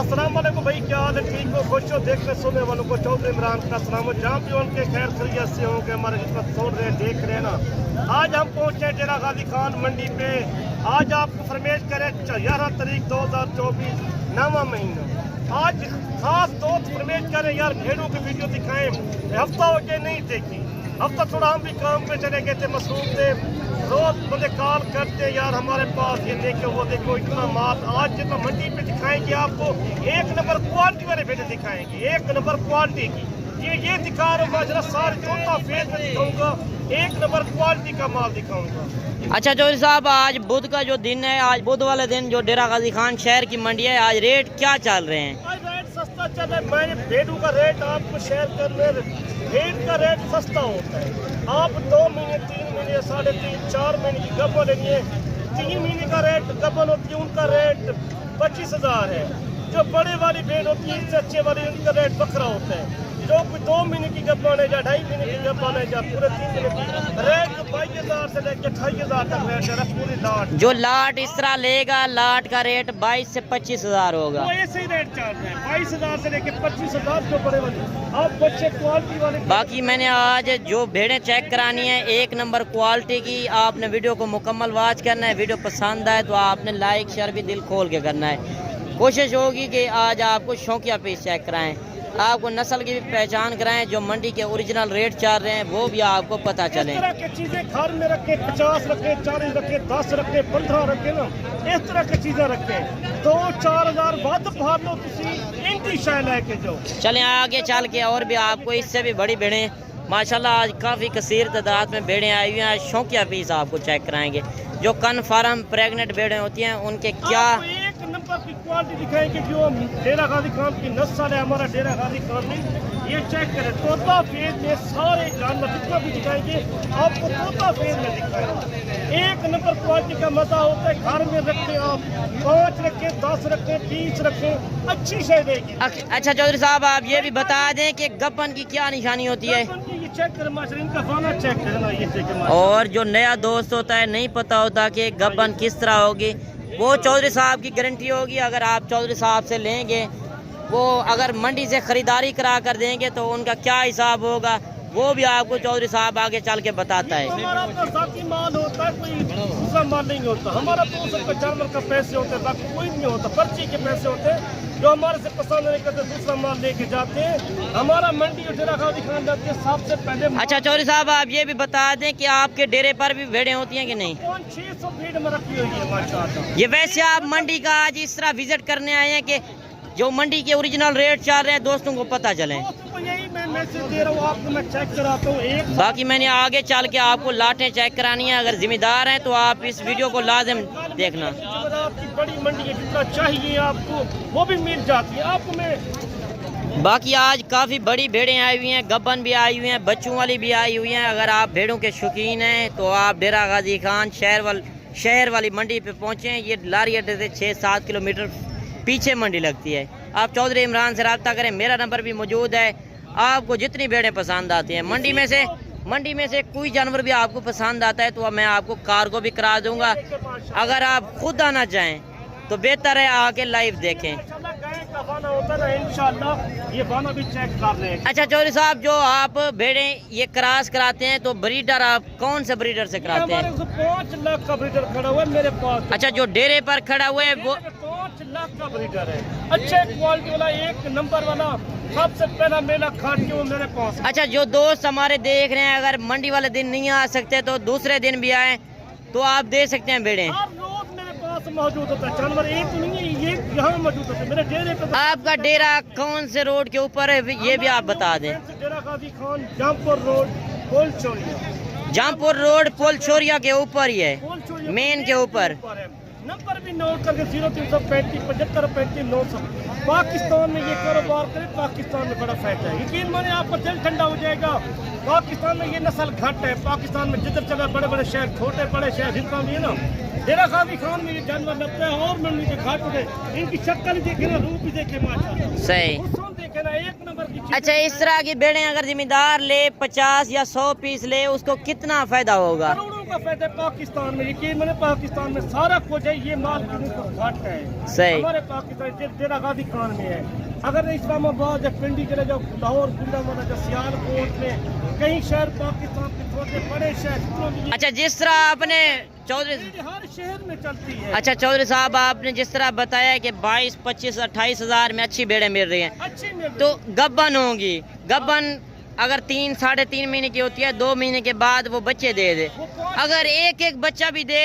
अस्सलाम वालेकुम भाई, क्या हाल है? ठीक हो, खुश हो? देखने सुनने वालों को चौधरी इमरान का सलाम हो, जहाँ भी उनके खैर खैरियत से होंगे, हमारे खिदमत सुन रहे हैं, देख रहे हैं ना। आज हम पहुँचे डेरा गाजी खान मंडी पे। आज आपको फरमाइश करें 11 तारीख 2024 9वां महीना। आज खास दोस्त फरमाइश करें यार भेड़ों की वीडियो दिखाएं, हफ्ता हो गया नहीं देखी। हफ्ता थोड़ा हम भी काम पे चले गए थे, मसरूफ थे, रोज बंदे कॉल करते यार हमारे पास ये देखो वो देखो इतना माल। आज जितना मंडी पे दिखाएंगे आपको एक नंबर क्वालिटी वाले भेड़े दिखाएंगे, एक नंबर क्वालिटी की। ये दिखा रहा हूँ जरा सारे चौथा फेज में दिखाऊंगा, एक नंबर क्वालिटी का माल दिखाऊंगा। अच्छा चौधरी साहब, आज बुध का जो दिन है, आज बुध वाले दिन जो डेरा गाजी खान शहर की मंडी है, आज रेट क्या चल रहे हैं? आज रेट सस्ता चल रहा है। मैंने भेड़ों का रेट आपको शेयर कर रहे, भेड़ का रेट सस्ता होता है। आप 2 महीने 3 महीने 3.5 4 महीने की गब्बन लेंगे, 3 महीने का रेट गब्बन होती है उनका रेट 25,000 है। जो बड़े वाली भेड़ होती है इससे अच्छे वाली उनका रेट बखरा होता है। जो 2 महीने की गब्बन है या 2.5 महीने की गब्बन है या पूरे 3 महीने की रेट 22,000 से लेकर 28,000 तक रेट है पूरी लाट। जो लाट इस तरह लेगा, लाट का रेट 22 से 25,000 होगा। वो ऐसे ही रेट चल रहा है 22,000 से लेकर 25,000 जो बड़े वाले। आप बच्चे क्वालिटी वाले। बाकी मैंने आज जो भेड़ें चेक करानी है एक नंबर क्वालिटी की, आपने वीडियो को मुकम्मल वॉच करना है। वीडियो पसंद आए तो आपने लाइक शेयर भी दिल खोल के करना है। कोशिश होगी कि आज आपको शौकिया पीस चेक कराएं, आपको नस्ल की भी पहचान कराएं, जो मंडी के ओरिजिनल रेट चल रहे हैं वो भी आपको पता चले। इस तरह की चीजें घर में रखे, 50 रखे, 40 रखे, 10 रखे, 15 रखे ना, इस तरह की चीजें रखे। 2-4 हजार बाद भार लो तुसी इनकी शाय लेके जाओ। चलें आगे चल के और भी आपको इससे भी बड़ी भेड़ें माशाल्लाह आज काफ़ी कसीर तादाद में भेड़ें आई हुई हैं। शौकिया पीस आपको चेक कराएंगे। जो कन्फर्म प्रेग्नेंट भेड़ें होती हैं उनके क्या एक नंबर की क्वालिटी दिखाएंगे। जो डेरा गाजी खान की नस्ल है, हमारा डेरा गाजी खान में, ये चेक करें। तोता फेज में सारे जानवर जितना भी दिखाएंगे आपको तोता फेज में दिखाएंगे। एक नंबर क्वालिटी का मजा होता है। घर में रखें आप, 5 रखें, 10 रखें, 20 रखें, अच्छी शय देगी। अच्छा चौधरी साहब, आप ये भी बता दें कि गब्बन की क्या निशानी होती है? चेक करें माशाल्लाह, इनका फाना चेक करें ना, ये चेक। और जो नया दोस्त होता है नहीं पता होता कि गब्बन किस तरह होगी, वो चौधरी साहब की गारंटी होगी। अगर आप चौधरी साहब से लेंगे, वो अगर मंडी से ख़रीदारी करा कर देंगे तो उनका क्या हिसाब होगा वो भी आपको चौधरी साहब आगे चल के बताता है। हमारा तो साथी माल होता है, कोई दूसरा माल नहीं होता। हमारा 200 जानवर का पैसे होते हैं, बाकी कोई नहीं होता। पर्ची के पैसे होते हैं। जो हमारे से पसंद नहीं करते दूसरा माल लेके जाते हैं। हमारा मंडी और डेरा गाजी खान जाती है सबसे पहले। अच्छा चौधरी साहब, आप ये भी बता दें कि आपके डेरे पर भी भेड़ें होती हैं कि नहीं? 600 भीड़ में रखी हुई है माशाल्लाह। ये वैसे आप मंडी का आज इस तरह विजिट करने आए हैं कि जो मंडी के ओरिजिनल रेट चल रहे हैं दोस्तों को पता चले? यही मैं मैसेज दे रहा हूँ आपको, मैं चेक कराता हूँ। बाकी मैंने आगे चल के आपको लाटें चेक करानी है। अगर जिम्मेदार हैं तो आप इस वीडियो को लाजिम देखना। आपकी बड़ी मंडी है, जितना चाहिए आपको वो भी मिल जाती है आपको। मैं बाकी आज काफ़ी बड़ी भेड़ें आई हुई हैं, गब्बन भी आई हुई हैं, बच्चों वाली भी आई हुई हैं। अगर आप भेड़ों के शौकीन हैं तो आप डेरा गाजी खान शहर वाली मंडी पे पहुँचें। ये लारी अड्डे से 6-7 किलोमीटर पीछे मंडी लगती है। आप चौधरी इमरान से रब्ता करें, मेरा नंबर भी मौजूद है। आपको जितनी भेड़ें पसंद आती हैं मंडी में से कोई जानवर भी आपको पसंद आता है तो मैं आपको कार्गो भी करा दूंगा। अगर आप खुद आना चाहें तो बेहतर है आके लाइव देखें। ये बाना भी चेक कर लें। अच्छा चौधरी साहब, जो आप भेड़ें ये क्रॉस कराते हैं तो ब्रीडर आप कौन से ब्रीडर से कराते हैं? 5 लाख का ब्रीडर खड़ा हुआ है मेरे पास। अच्छा, जो डेरे पर खड़ा हुआ है वो 5 लाख का ब्रीडर है, अच्छे क्वालिटी वाला, एक नंबर वाला, सबसे पहला मेला खाट के वो मेरे पास। अच्छा, जो दोस्त हमारे देख रहे हैं अगर मंडी वाले दिन नहीं आ सकते तो दूसरे दिन भी आए तो आप दे सकते हैं भेड़ें? मौजूद होता है जानवर, एक तो नहीं है, ये यहाँ मौजूद होता है मेरे डेरे पे। आपका डेरा कौन से रोड के ऊपर है ये भी आप बता दें? डेरा गाजी खान जामपुर रोड पुल चोरिया। जामपुर रोड पुल चोरिया के ऊपर ही है, मेन के ऊपर। नंबर भी नोट करके 0335 75 35 900। पाकिस्तान में ये कारोबार करे, पाकिस्तान में बड़ा फायदा है। यकीन माने आपका दिल ठंडा हो जाएगा। पाकिस्तान में ये नस्ल घट है। पाकिस्तान में जिधर जगह बड़े बड़े शहर, छोटे बड़े शहर जितना भी है ना, डेरा गाजी खान में ये जानवर लगता है। और मंडी के घाट पे इनकी शक्ल ही देखे ना, रूप ही देखे माशाल्लाह, सही देखे ना, एक नंबर की। अच्छा, इस तरह की भेड़ें अगर जिम्मेदार ले 50 या 100 पीस ले उसको कितना फायदा होगा? करोड़ों का फायदा है पाकिस्तान में, यकीन मैंने पाकिस्तान में सारा कुछ है, ये माल घाट है सही। हमारे पाकिस्तान डेरा गाजी खान में है। अगर इस्लामाबाद या पिंडी चले जाओ, लाहौर, गुजरात, सियालकोट में, कई शहर पाकिस्तान के छोटे बड़े शहर। अच्छा, जिस तरह आपने चौधरी, हर शहर में चलती है। अच्छा चौधरी साहब, आपने जिस तरह बताया कि 22, 25, 28 हज़ार में अच्छी भेड़ें मिल रही हैं, अच्छी मिल रही तो गब्बन होंगी, गब्बन अगर 3, 3.5 महीने की होती है, 2 महीने के बाद वो बच्चे दे दे, अगर एक एक बच्चा भी दे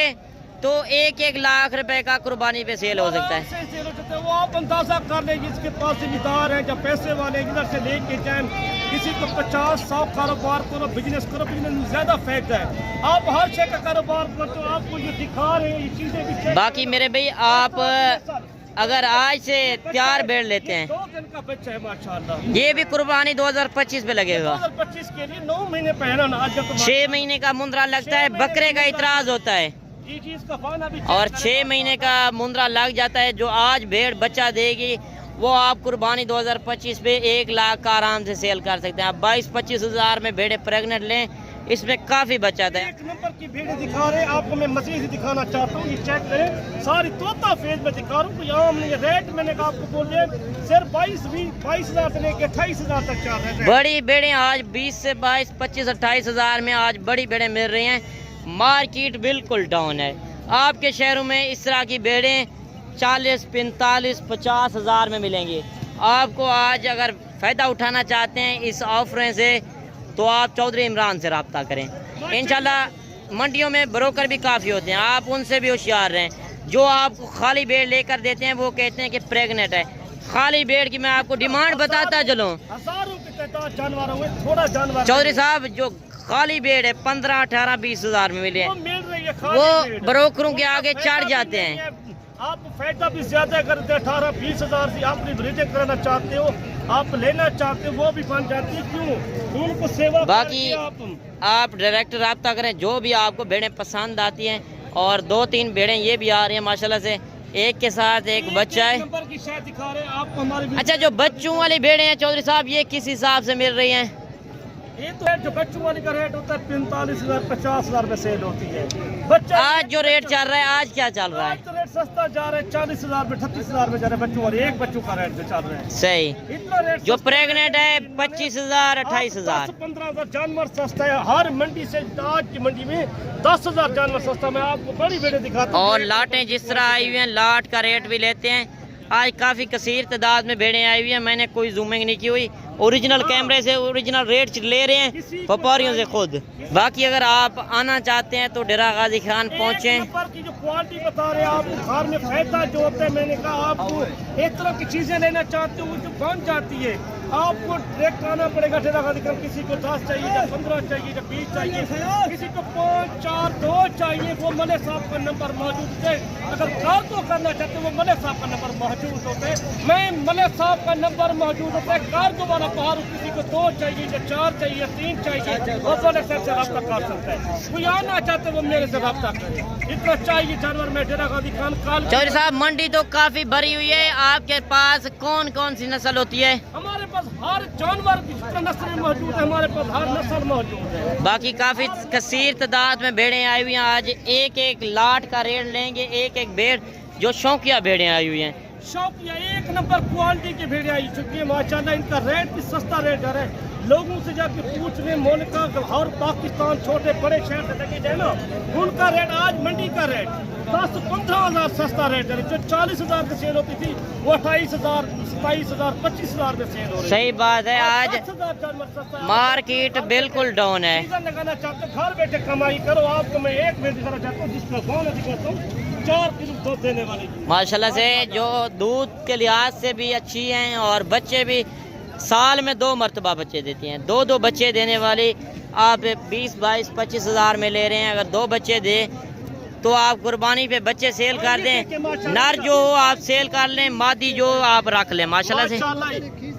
तो 1-1 लाख रुपए का कुर्बानी पे सेल हो सकता है। सेल हो सकता है। वो आप अंदाजा कर ले, जिसके पास जिम्मेदार है या पैसे वाले, इधर से लेके जाए, किसी को 50-100 कारोबार करो, बिजनेस करो, बिजनेस में ज्यादा फायदा है। आप हर शे का कारोबार करते हो, आपको ये दिखा रहे हैं, ये चीजें भी। बाकी मेरे भाई, आप अगर आज से तैयार भेड़ लेते हैं, 2 दिन का बच्चा है माशाल्लाह, ये भी कुर्बानी 2025 पे लगेगा। 2025 के लिए 9 महीने पहना ना, आज 6 महीने का मुंद्रा लगता है, बकरे का इतराज होता है, जी इसका फाना भी, और 6 महीने का मुंद्रा लग जाता है। जो आज भेड़ बच्चा देगी वो आप कुर्बानी 2025 पे 1 लाख का आराम से सेल कर सकते हैं। आप 22-25 हज़ार में भेड़े प्रेग्नेंट लें, इसमें काफी बचत है। 1 नंबर की भेड़ें दिखा रहे हैं आपको, मैं मजीद से दिखाना चाहता हूँ, ये चेक करें, सारी तोता फेज में दिखा रहा हूँ, कोई आम नहीं है। रेट मैंने कहा आपको बोल दिया, सिर्फ 22 हज़ार से लेके 28 हज़ार तक चल रहे हैं। बड़ी भेड़ें आज 20 से 22, 25, 28 हज़ार में आज बड़ी भेड़ें मिल रही हैं। मार्केट बिल्कुल डाउन है। आपके शहरों में इस तरह की भेड़ें 40, 45, 50 हज़ार में मिलेंगी। आपको आज अगर फ़ायदा उठाना चाहते हैं इस ऑफर से, तो आप चौधरी इमरान से रब्ता करें। इंशाल्लाह मंडियों में ब्रोकर भी काफ़ी होते हैं, आप उनसे भी होशियार रहें। जो आपको खाली भेड़ लेकर देते हैं वो कहते हैं कि प्रेग्नेंट है। खाली भेड़ की मैं आपको डिमांड बताता चलूँ, हज़ारों की तादाद जानवर हुए, थोड़ा जानवर चौधरी साहब, जो खाली भेड़ है 15, 18, 20 हज़ार में मिले, वो मिल रही है, वो ब्रोकरों के आगे चढ़ जाते हैं। आप फायदा भी ज्यादा करते, 18-20 हज़ार से आप ब्रीडिंग कराना चाहते हो, आप लेना चाहते हो, वो भी बन जाती है। क्यों? उनको सेवा बाकी करके आप डायरेक्ट रब्ता करें, जो भी आपको भेड़ें पसंद आती हैं। और 2-3 भेड़ें ये भी आ रही हैं माशाल्लाह से, एक के साथ एक बच्चा है। नंबर की शायद दिखा रहे हैं आपको हमारे। अच्छा, जो बच्चों वाली भेड़ें हैं चौधरी साहब, ये किस हिसाब से मिल रही हैं? ये तो है, जो बच्चों वाली का रेट होता है 45 हज़ार, 50 हज़ार में सेल होती है। बच्चा आज जो रेट चल रहा है, आज क्या चल रहा है? आज तो रेट सस्ता जा रहा है, 40 हज़ार में, 38 हज़ार में जा रहा है बच्चों वाले, एक बच्चों का रेट जो चल रहा है। सही। इतना रेट जो प्रेग्नेंट है 25 हज़ार, 28 हज़ार, 15 हज़ार जानवर सस्ता है। हर मंडी से, आज की मंडी में 10 हज़ार जानवर सस्ता। मैं आपको बड़ी भेड़ें दिखाता हूँ। और लाटें जिस तरह आई हुई हैं, लाट का रेट भी लेते हैं। आज काफ़ी कसीर तादाद में भेड़ें आई हुई हैं, मैंने कोई जूमिंग नहीं की हुई, ओरिजिनल कैमरे से ओरिजिनल रेट ले रहे हैं व्यापारियों से खुद। बाकी अगर आप आना चाहते हैं तो डेरा गाजी खान पहुँचें। नंबर की जो क्वालिटी बता रहे हैं आपको, घर में फायदा जो होता है, मैंने कहा आपको एक तरह की चीजें लेना चाहते हो वो जो बन जाती है, आपको डायरेक्ट आना पड़ेगा डेरा गाजी खान। किसी को 10 चाहिए या 15 चाहिए या 20 चाहिए, किसी को 5, 4, 2 चाहिए, वो मले साहब का नंबर मौजूद है। अगर कार तो करना चाहते हो, वो मले साहब का नंबर मौजूद होता है। मैं मले साहब का नंबर मौजूद होता है। कार दो वाला बाहर, किसी को 2 चाहिए या 4 चाहिए या 3 चाहिए, वो वाले से रब्ता कर सकता है। कोई आना चाहते वो मेरे से रब्ता करे। इतना चाहिए जानवर में डेरा गाजी खान काल। चौधरी साहब, मंडी तो काफी भरी हुई है, आपके पास कौन कौन सी नस्ल होती है? हमारे पास हर जानवर की नस्लें मौजूद है, हमारे पास हर नस्ल मौजूद है। बाकी काफी कसीर तादाद में भेड़ें आई हुई हैं। आज 1-1 लाट का रेट लेंगे, 1-1 भेड़ जो शौकिया भेड़ें आई हुई हैं। शौकिया 1 नंबर क्वालिटी की भेड़ें आई चुकी है माशाल्लाह। इनका रेट भी सस्ता रेट है। लोगों से जाके पूछ रहे, मोलिका और पाकिस्तान छोटे बड़े शहर से लगे जाए ना, उनका रेट आज मंडी का रेट 10-15 हज़ार सस्ता रेट है। जो 40 हज़ार की सेल होती थी वो 28 हज़ार, 27 हज़ार, 25 हज़ार में सेल हो रही है। सही बात है, आज 10 हज़ार जानवर सस्ता है। मार्केट बिल्कुल डाउन है। सीजन लगाना चाहते हो, घर बैठे कमाई करो। आपको मैं एक भेड़ दिखाना चाहता हूँ, जिसका गाँव दिखाता हूँ, 4 किलो दूध देने वाली माशाल्लाह से, जो दूध के लिहाज से भी अच्छी हैं और बच्चे भी साल में 2 मरतबा बच्चे देती हैं। 2-2 बच्चे देने वाली आप 20, 22, 25 हज़ार में ले रहे हैं। अगर 2 बच्चे दे तो आप कुर्बानी पे बच्चे सेल कर दें, नर जो आप सेल कर लें, मादी जो आप रख लें। माशाल्लाह से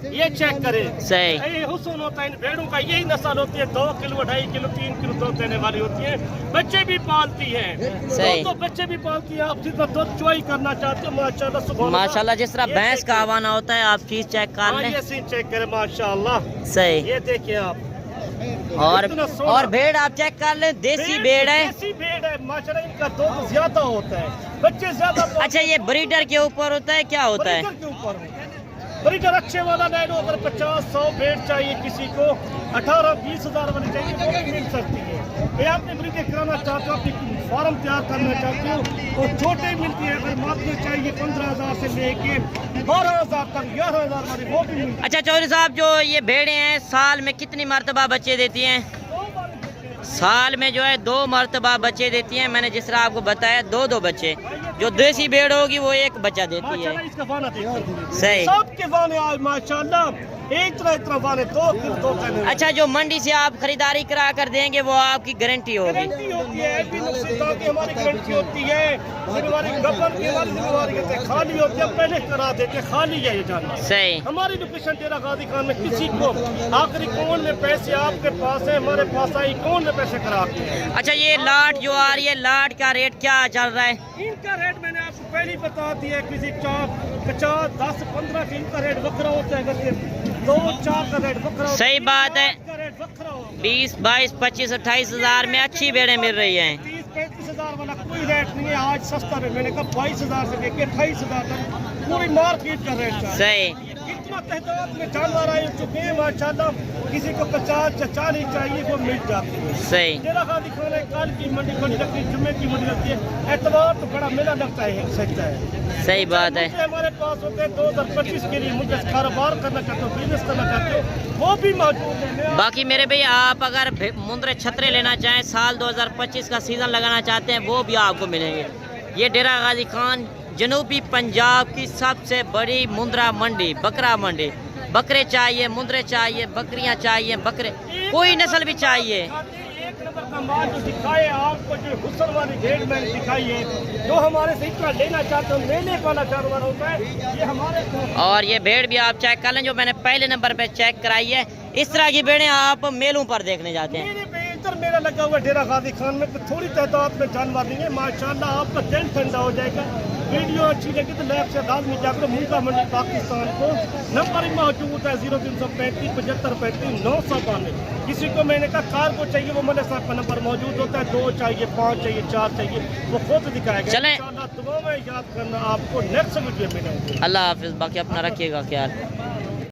ये चेक करें। सही। ये हुस्न होता है इन भेड़ों का, यही नस्ल होती है। 2 किलो, 2.5 किलो, 3 किलो दूध देने वाली होती है। बच्चे भी पालती है, सही। तो बच्चे भी पालती है। आप जितना दूध चुवाई करना चाहते हो माशाल्लाह, सुभान माशाल्लाह, जिस तरह भैंस का आवाना होता है, आप चीज चेक कर लें। ये सीन चेक करें माशाल्लाह। सही। ये देखिए आप, اور بھیڑ آپ چیک کر لیں دیسی بھیڑ ہے. دیسی بھیڑ ہے ماشاءاللہ. ان کا دودھ زیادہ ہوتا ہے, بچے زیادہ. اچھا یہ بریڈر کے اوپر ہوتا ہے, کیا ہوتا ہے؟ بریڈر کے اوپر ہوتا ہے. بریڈر اچھے والا لے لو, اگر 50-100 بھیڑ چاہیے کسی کو, 18-20 ہزار والی چاہیے وہ بھی مل سکتی ہے. یہ آپ نے بریڈر کرانا چاہتے ہو, اپنی فارم تیار کرنا چاہتے ہو, اور چھوٹے ملتی ہے. اگر مارکیٹ چاہیے 15,000 سے لے کے 12,000 تک, 11,000 والی وہ بھی ملتی ہے. اچھا چودھری صاحب, جو یہ بھیڑیں ہیں سال میں کتنی مرتبہ بچے دیتی ہیں؟ سال میں جو ہے 2 مرتبہ بچے دیتی ہیں. میں نے جس طرح آپ کو بتایا 2 بچے. جو دیسی بھیڑ ہوگی وہ 1 بچہ دیتی ہے. ماشاءاللہ. اس کا وانا دیکھو, صحیح. سب کے وانے آج ماشاءاللہ اتنا وانے 2 کلو. اچھا جو منڈی سے آپ خریداری کرا کر دیں گے وہ آپ کی گارنٹی ہوگی؟ گارنٹی ہوتی ہے. ایپی نقصان کی ہماری گارنٹی ہوتی ہے. ہماری گبن کی ہماری خالی ہوتی ہے, پہلے کرا دیتے خالی ہے یہ جاننا. صحیح. ہماری لوکیشن ڈیرہ غازی خان میں کسی کو آخری کون میں پیسے آپ کے پاس ہیں, ہمارے پاس آئی کون میں پیسے کرا کے. اچھا یہ لاٹ جو آ رہی ہے, لاٹ کا ریٹ کیا چل رہا ہے؟ ان کا ریٹ میں نے آپ کو پہلے ہی بتا دیا. کسی 50, 10, 15 کا ان کا ریٹ وکرا ہوتا ہے. اگر 2-4 کا ریٹ وکرا. صحیح بات ہے. 20, 22, 25, 28 ہزار میں اچھی بھیڑیں مل رہی ہیں. 30-35 ہزار والا کوئی ریٹ نہیں ہے آج سستا ہے. میں نے کہا 22,000 سے لے کے 28,000 تک پوری مارکیٹ کا ریٹ ہے. صحیح. اتنا تعداد میں جانور آئے چکے ہیں ماشاءاللہ. کسی کو 50 یا 40 چاہیے وہ مل جاتی ہے. صحیح. ڈیرہ غازی خان ہے, کل کی منڈی بڑی لگتی ہے, جمعے کی منڈی لگتی ہے, اتوار تو بڑا میلہ لگتا ہے سکتا ہے. صحیح بات ہے. ہمارے پاس ہوتے ہیں 2025 کے لیے مجھے کاروبار کرنا چاہتے ہو, بزنس کرنا چاہتے ہو, وہ بھی موجود ہے. باقی میرے بھائی آپ اگر مندرے چھترے لینا چاہیں, سال 2025 کا سیزن لگانا چاہتے ہیں, وہ بھی آپ کو ملیں گے. یہ ڈیرہ غازی خان جنوبی پنجاب کی سب سے بڑی مندرا منڈی, بکرا منڈی. بکرے چاہیے, مندرے چاہیے, بکریاں چاہیے, بکرے کوئی نسل بھی چاہیے. ایک نمبر کا مال جو دکھائے آپ کو, جو حسن والی بھیڑ میں دکھائی ہے, جو ہمارے سے اتنا لینا چاہتے ہیں, لینے والا جانور ہوتا ہے یہ ہمارے. اور یہ بھیڑ بھی آپ چیک کر لیں, جو میں نے پہلے نمبر پہ چیک کرائی ہے. اس طرح کی بھیڑیں آپ میلوں پر دیکھنے جاتے ہیں. ادھر میرا لگا ہوا ڈیرہ غازی خان میں تھوڑی تعداد میں جانور نہیں ہے ماشاءاللہ. آپ کا دل ٹھنڈا ہو جائے گا. ویڈیو اچھی لگی تو لائک سے لازمی جا کر منڈا منڈی پاکستان کو نمبر ہی موجود ہے 0335 75 35 992. کسی کو میں نے کہا کار کو چاہیے وہ ملے صاحب کا نمبر موجود ہوتا ہے. 2 چاہیے, 5 چاہیے, 4 چاہیے, وہ خود دکھائے گا. چلیں انشاءاللہ دعا میں یاد کرنا, آپ کو نیکسٹ ویڈیو ملے. اللہ حافظ. باقی اپنا رکھیے گا خیال.